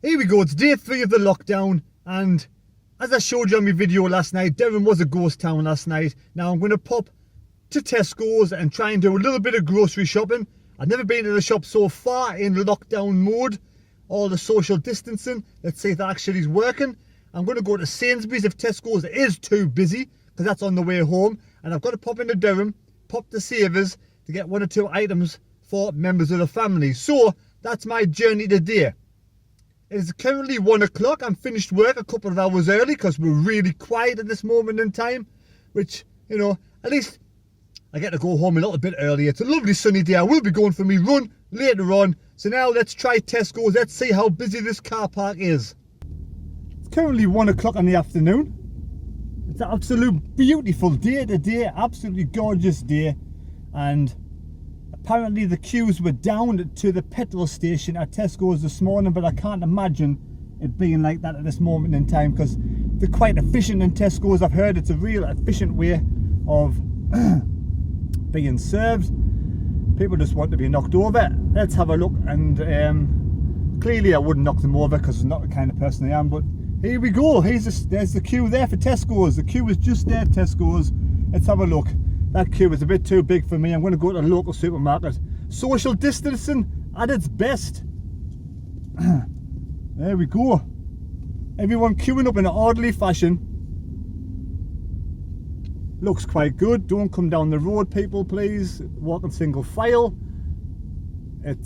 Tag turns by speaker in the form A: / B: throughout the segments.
A: Here we go, it's day 3 of the lockdown, and as I showed you on my video last night, Durham was a ghost town last night. Now I'm going to pop to Tesco's and try and do a little bit of grocery shopping. I've never been to the shop so far in lockdown mode, all the social distancing. Let's see if that actually is working. I'm going to go to Sainsbury's if Tesco's is too busy, because that's on the way home. And I've got to pop into Durham, pop to Savers to get 1 or 2 items for members of the family. So that's my journey today. It is currently 1 o'clock. I'm finished work a couple of hours early because we're really quiet at this moment in time, which, you know, at least I get to go home a little bit earlier. It's a lovely sunny day. I will be going for me run later on. So now let's try Tesco's. Let's see how busy this car park is. It's currently 1 o'clock in the afternoon. It's an absolute beautiful day today. Absolutely gorgeous day. And apparently the queues were down to the petrol station at Tesco's this morning, but I can't imagine it being like that at this moment in time because they're quite efficient in Tesco's. I've heard it's a real efficient way of being served. People just want to be knocked over. Let's have a look, and clearly I wouldn't knock them over because I'm not the kind of person I am, but here we go. There's the queue there for Tesco's. The queue is just there at Tesco's. Let's have a look. That queue is a bit too big for me. I'm going to go to the local supermarket. Social distancing at its best. There we go. Everyone queuing up in an orderly fashion. Looks quite good. Don't come down the road, people, please. Walk in single file. It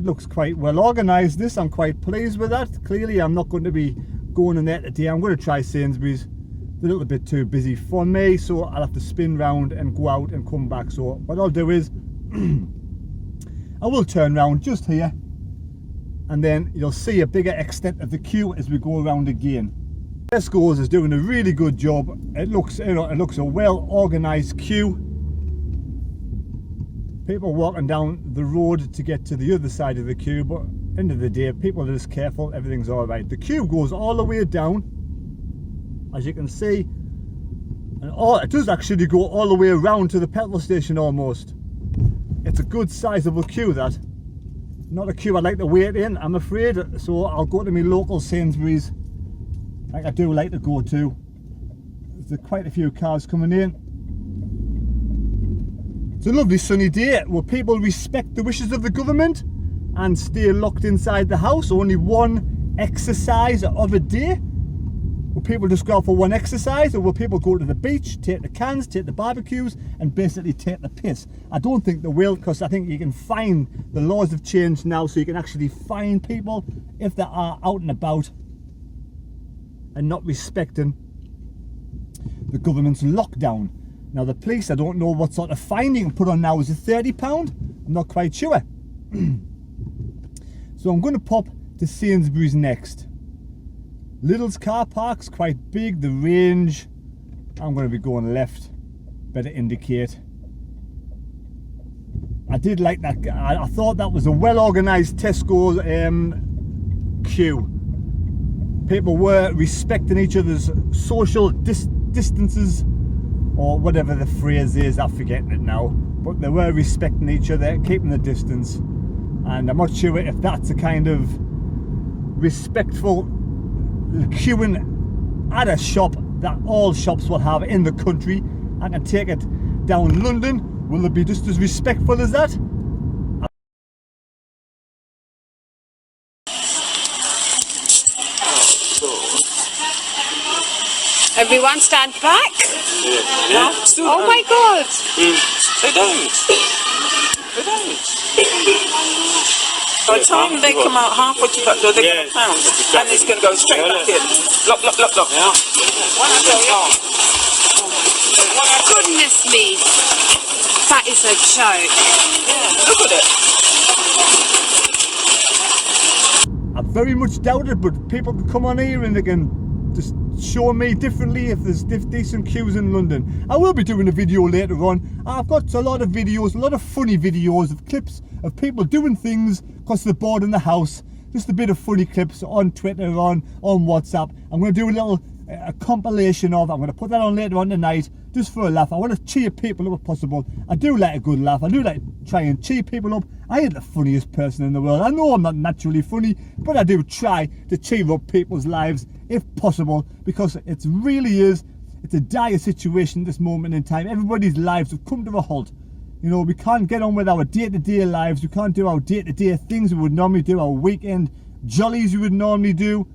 A: looks quite well organised, this. I'm quite pleased with that. Clearly, I'm not going to be going in there today. I'm going to try Sainsbury's. A little bit too busy for me, so I'll have to spin round and go out and come back. So what I'll do is I will turn round just here, and then you'll see a bigger extent of the queue as we go around again. Tesco's is doing a really good job. It looks, you know, it looks a well organised queue. People walking down the road to get to the other side of the queue, but end of the day, people are just careful. Everything's all right. The queue goes all the way down, as you can see, and it does actually go all the way around to the petrol station almost. It's a good sizable queue, that. Not a queue I'd like to wait in, I'm afraid, so I'll go to my local Sainsbury's, like I do like to go to. There's quite a few cars coming in. It's a lovely sunny day where people respect the wishes of the government and stay locked inside the house. Only one exercise of a day. Will people just go out for one exercise, or will people go to the beach, take the cans, take the barbecues, and basically take the piss? I don't think they will, because I think you can fine. The laws have changed now, so you can actually fine people if they are out and about and not respecting the government's lockdown. Now the police, I don't know what sort of fine you can put on now. Is it £30? I'm not quite sure. So I'm going to pop to Sainsbury's next. Lidl's car park's quite big. The range, I'm going to be going left. Better indicate. I did like that. I thought that was a well organised Tesco's queue. People were respecting each other's social distances, or whatever the phrase is. I'm forgetting it now. But they were respecting each other, keeping the distance. And I'm not sure if that's a kind of respectful queuing at a shop that all shops will have in the country. I can take it down London. Will it be just as respectful as that?
B: Everyone stand back.
C: Yeah.
B: Oh my God.
C: They don't. They don't.
D: By the time they come out halfway to that door, they're going to pound, and it's going to go straight back in. Lock, lock, lock, lock.
C: Yeah.
B: Goodness me. That is a joke.
D: Yeah, look at it.
A: I very much doubt it, but people can come on here and they can just show me differently if there's decent queues in London. I will be doing a video later on. I've got a lot of videos, a lot of funny videos of clips of people doing things because they're bored in the house. Just a bit of funny clips on Twitter, on WhatsApp. I'm going to do a little a compilation of. I'm going to put that on later on tonight, just for a laugh. I want to cheer people up if possible. I do like a good laugh. I do like try and cheer people up. I ain't the funniest person in the world. I know I'm not naturally funny, but I do try to cheer up people's lives if possible, because it really is. It's a dire situation at this moment in time. Everybody's lives have come to a halt. You know, we can't get on with our day-to-day lives. We can't do our day-to-day things we would normally do, our weekend jollies we would normally do.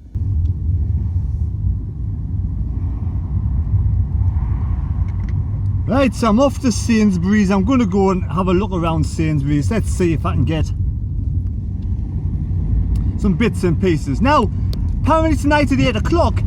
A: Right, so I'm off to Sainsbury's. I'm going to go and have a look around Sainsbury's. Let's see if I can get some bits and pieces. Now, apparently tonight at 8 o'clock,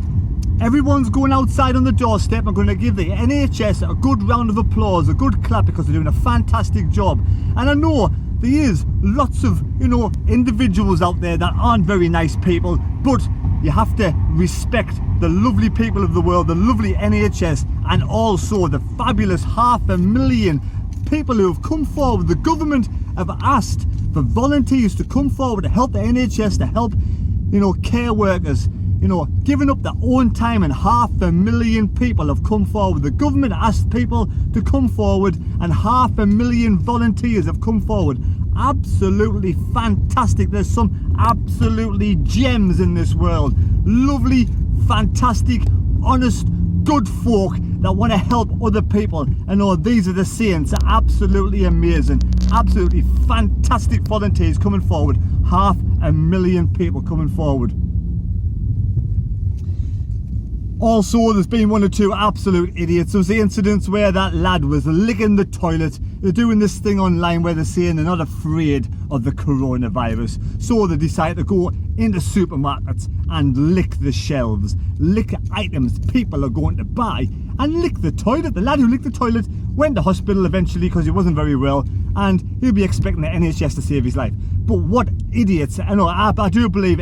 A: everyone's going outside on the doorstep. I'm going to give the NHS a good round of applause, a good clap, because they're doing a fantastic job. And I know there is lots of, you know, individuals out there that aren't very nice people, but you have to respect the lovely people of the world, the lovely NHS, and also the fabulous 500,000 people who have come forward. The government have asked for volunteers to come forward to help the NHS, to help, you know, care workers, you know, giving up their own time, and 500,000 people have come forward. The government asked people to come forward, and 500,000 volunteers have come forward. Absolutely fantastic. There's some absolutely gems in this world. Lovely, fantastic, honest, good folk that want to help other people. And oh, these are the saints. Absolutely amazing. Absolutely fantastic volunteers coming forward. 500,000 people coming forward. Also, there's been one or two absolute idiots. There was the incidents where that lad was licking the toilet. They're doing this thing online where they're saying they're not afraid of the coronavirus. So they decided to go into supermarkets and lick the shelves, lick items people are going to buy, and lick the toilet. The lad who licked the toilet went to hospital eventually because he wasn't very well, and he'll be expecting the NHS to save his life. But what idiots. I know, I do believe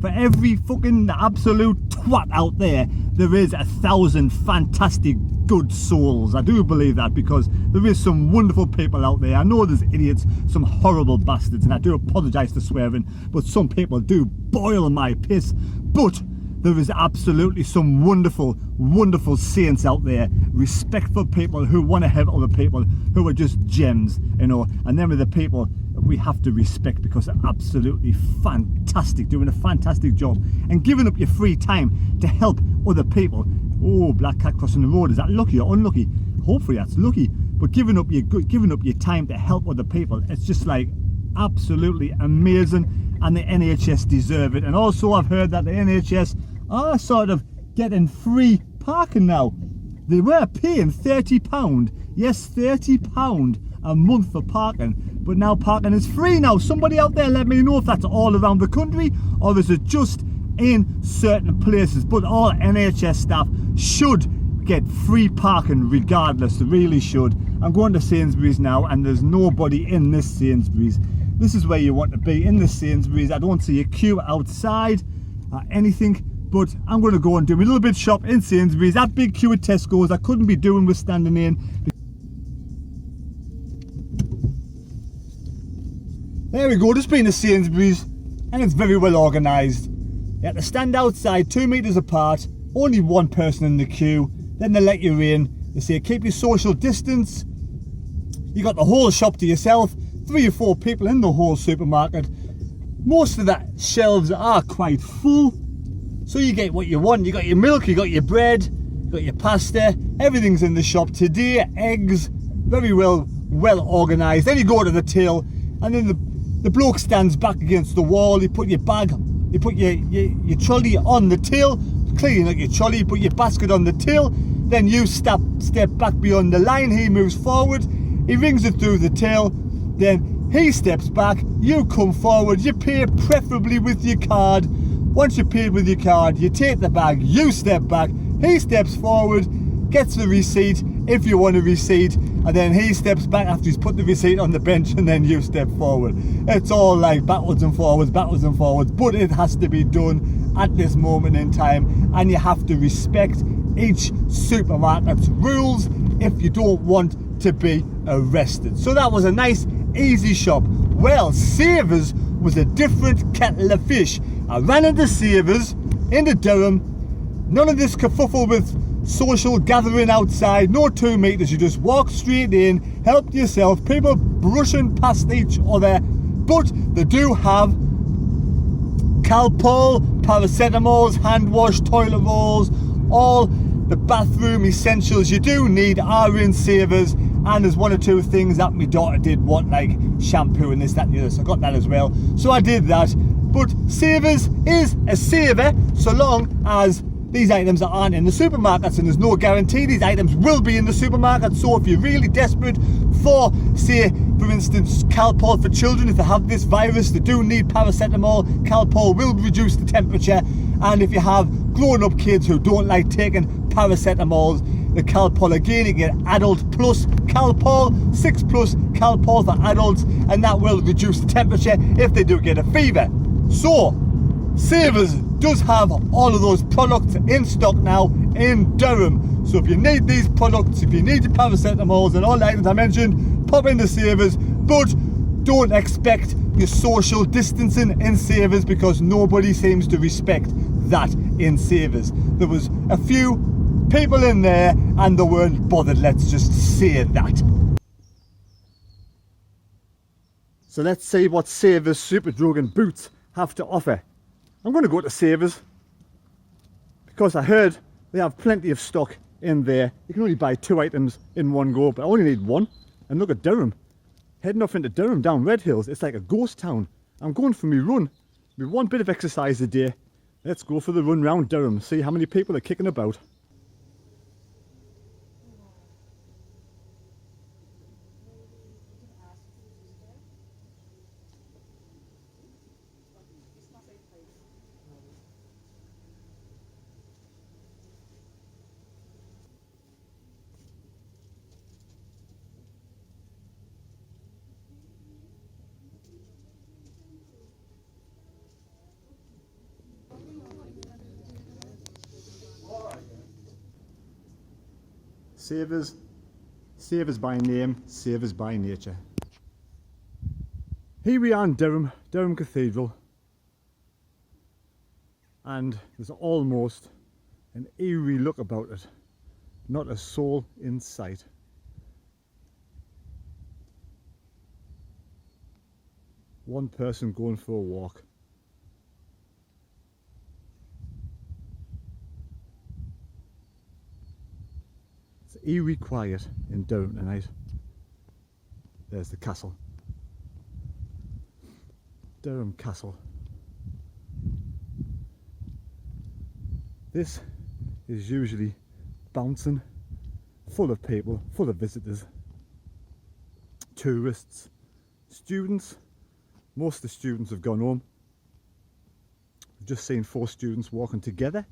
A: for every fucking absolute twat out there is 1,000 fantastic good souls. I do believe that, because there is some wonderful people out there. I know there's idiots, some horrible bastards, and I do apologise for swearing, but some people do boil my piss. But there is absolutely some wonderful, wonderful saints out there, respectful people who want to help other people, who are just gems, you know, and them are the people we have to respect, because they're absolutely fantastic, doing a fantastic job, and giving up your free time to help other people. Oh, black cat crossing the road. Is that lucky or unlucky? Hopefully that's lucky. But giving up your time to help other people, it's just like absolutely amazing, and the NHS deserve it. And also, I've heard that the NHS are sort of getting free parking now. They were paying £30, yes, £30 a month for parking, but now parking is free now. Somebody out there let me know if that's all around the country, or is it just in certain places. But all NHS staff should get free parking regardless. They really should. I'm going to Sainsbury's now, and there's nobody in this Sainsbury's. This is where you want to be, in the Sainsbury's. I don't see a queue outside or anything, but I'm going to go and do a little bit shop in Sainsbury's. That big queue at Tesco's I couldn't be doing with standing in. There we go, just been to Sainsbury's, and it's very well organised. You have to stand outside 2 metres apart, only one person in the queue, then they let you in. They say keep your social distance. You got the whole shop to yourself, 3 or 4 people in the whole supermarket. Most of the shelves are quite full, so you get what you want. You got your milk, you got your bread, you got your pasta, everything's in the shop today. Eggs, very well organised. Then you go to the till, and then the bloke stands back against the wall. You put your bag, you put your trolley on the till, clean out your trolley, put your basket on the till, then you step back beyond the line. He moves forward, he rings it through the till, then he steps back, you come forward, you pay preferably with your card. Once you're paid with your card, you take the bag, you step back, he steps forward, gets the receipt if you want a receipt, and then he steps back after he's put the receipt on the bench, and then you step forward. It's all like backwards and forwards, but it has to be done at this moment in time, and you have to respect each supermarket's rules if you don't want to be arrested. So that was a nice easy shop. Well, Savers was a different kettle of fish. I ran into Savers into Durham None of this kerfuffle with social gathering outside, no 2 meters, you just walk straight in, help yourself, people brushing past each other, but they do have Calpol, paracetamols, hand wash, toilet rolls, all the bathroom essentials you do need are in Savers, and there's 1 or 2 things that my daughter did want, like shampoo and this, that and the other, so I got that as well, so I did that. But Savers is a saver so long as these items aren't in the supermarkets, and there's no guarantee these items will be in the supermarket. So if you're really desperate for, say, for instance, Calpol for children, if they have this virus, they do need paracetamol. Calpol will reduce the temperature, and if you have grown-up kids who don't like taking paracetamols, the Calpol again, you get adult plus Calpol, 6 plus Calpol for adults, and that will reduce the temperature if they do get a fever. So Savers does have all of those products in stock now in Durham. So if you need these products, if you need your paracetamols and all the items I mentioned, pop into Savers, but don't expect your social distancing in Savers, because nobody seems to respect that in Savers. There was a few people in there and they weren't bothered, let's just say that. So let's see what Savers, Superdrug and Boots have to offer. I'm going to go to Savers because I heard they have plenty of stock in there. You can only buy 2 items in one go, but I only need 1. And look at Durham. Heading off into Durham down Red Hills, it's like a ghost town. I'm going for my run, my 1 bit of exercise a day. Let's go for the run round Durham, see how many people are kicking about. Savers by name, Savers by nature. Here we are in Durham Cathedral, and there's almost an eerie look about it. Not a soul in sight. One person going for a walk. Eerie quiet in Durham tonight. There's the castle. Durham Castle. This is usually bouncing, full of people, full of visitors, tourists, students. Most of the students have gone home. We've just seen 4 students walking together.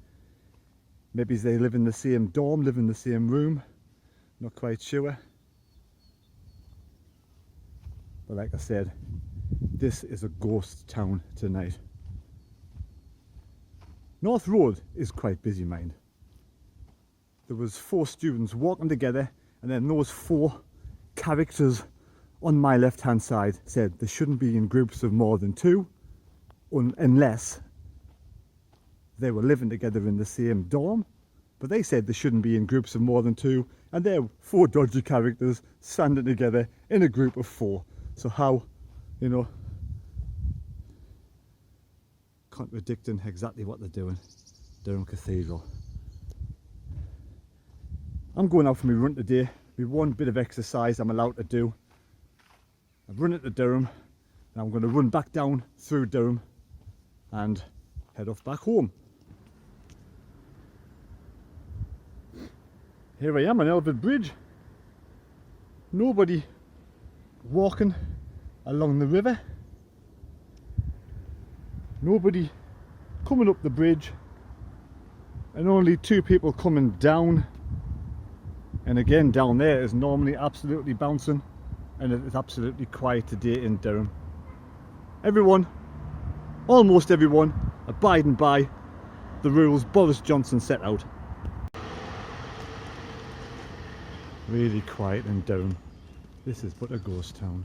A: Maybe they live in the same dorm, live in the same room. Not quite sure. But like I said, this is a ghost town tonight. North Road is quite busy, mind. There was 4 students walking together, and then those 4 characters on my left hand side said they shouldn't be in groups of more than 2 unless they were living together in the same dorm. But they said they shouldn't be in groups of more than 2, and they're 4 dodgy characters standing together in a group of 4. So how, you know, contradicting exactly what they're doing. Durham Cathedral. I'm going out for my run today. My 1 bit of exercise I'm allowed to do. I've run into Durham, and I'm going to run back down through Durham and head off back home. Here I am on Elford Bridge. Nobody walking along the river. Nobody coming up the bridge. And only 2 people coming down. And again, down there is normally absolutely bouncing. And it is absolutely quiet today in Durham. Everyone, almost everyone, abiding by the rules Boris Johnson set out. Really quiet in Durham. This is but a ghost town.